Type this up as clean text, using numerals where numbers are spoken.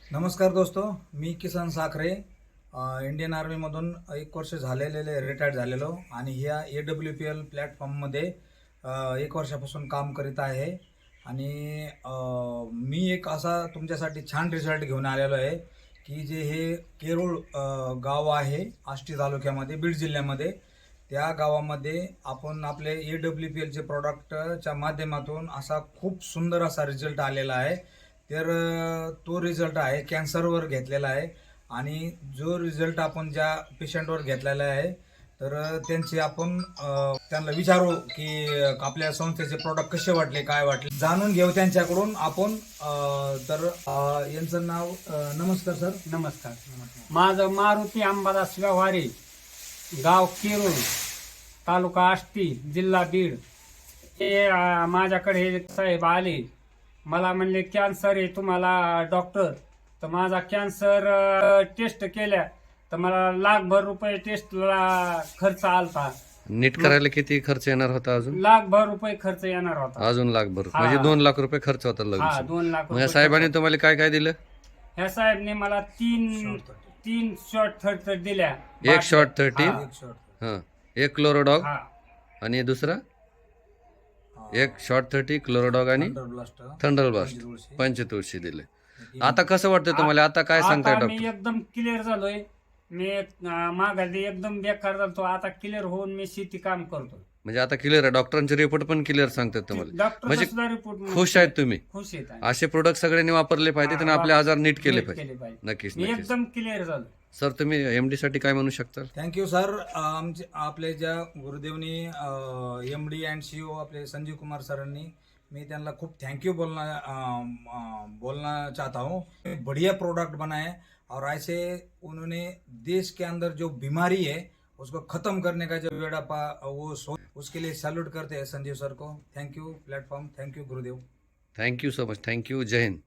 नमस्कार दोस्तों, मी किसन साखरे इंडियन आर्मीमधून 1 वर्ष झालेले रिटायर्ड झालेलो आणि ह्या AWPL प्लॅटफॉर्ममध्ये 1 वर्षापासून काम करीत आहे. आणि मी एक असा तुमच्यासाठी छान रिझल्ट घेऊन आलेलो आहे की जे हे केरूळ गाव आहे आष्टी तालुक्यामध्ये, बीड जिल्ह्यामध्ये. त्या गावामध्ये आपण आपले AWPLचे प्रॉडक्टच्या माध्यमातून असा खूप सुंदर असा रिझल्ट आलेला आहे. तर तो रिझल्ट आहे कॅन्सरवर घेतलेला आहे. आणि जो रिझल्ट आपण ज्या पेशंटवर घेतलेला आहे तर त्यांचे आपण त्यांना विचारू की आपल्या संस्थेचे प्रॉडक्ट कसे वाटले, काय वाटले, जाणून घेऊ त्यांच्याकडून आपण. यांचं नाव नमस्कार सर. नमस्कार. माझं मारुती अंबादास व्यवहारे, गाव केरूळ, तालुका आष्टी, जिल्हा बीड. हे माझ्याकडे हे साहेब आले, मला म्हणले कॅन्सर आहे तुम्हाला डॉक्टर. तर माझा कॅन्सर टेस्ट केल्या तर मला लाखभर रुपये टेस्टला खर्च आलता. नीट करायला किती खर्च येणार होता? अजून लाखभर रुपये खर्च येणार होता. अजून लाखभर हा. म्हणजे 2 लाख रुपये खर्च होता हा, लगेच. 2 लाख मग या रुपये साहेबांनी खर्च. तुम्हाला काय काय दिलं? ह्या साहेबने मला तीन शॉर्ट थर्ड दिल्या. एक शॉर्ट 30, हा. एक शॉट. हा, एक क्लोरोडॉग हा. आणि दुसरा एक शॉर्ट 30 क्लोरोडॉग आणि ब्लास्ट थंडरब्लास्ट पंचतुळशी दिले. आता कसं वाटतं तुम्हाला? आता काय सांगताय आता मी डॉक्टर? एकदम क्लिअर झालोय. मी मागाली एकदम बेकार झालो, आता क्लिअर होऊन मी शेती काम करतो. म्हणजे आता क्लिअर आहे, डॉक्टरांचे रिपोर्ट पण क्लिअर सांगतात तुम्हाला. डॉक्टर म्हणजे सुद्धा रिपोर्ट खुश आहेत तुम्ही? खुश आहेत. असे प्रोडक्ट सगळ्यांनी वापरले पाहिजेत आणि आपले आजार नीट केले पाहिजे. नक्कीच मी नक्कीच. एकदम क्लिअर झालो. सर, तुम्ही MD साठी काय म्हणू शकता? Thank you sir. आपले ज्या गुरुदेवनी MD अँड CEO आपले संजीव कुमार सरांनी, मैं त्यांना खूप थैंक यू बोलना चाहता हूँ. बढ़िया प्रोडक्ट बनाए और ऐसे उन्होंने देश के अंदर जो बीमारी है उसको खत्म करने का जो बेड़ा उसके लिए सैल्यूट करते हैं संजीव सर को. Thank you platform, thank you Gurudev. Thank you so much. Thank you. जय हिंद.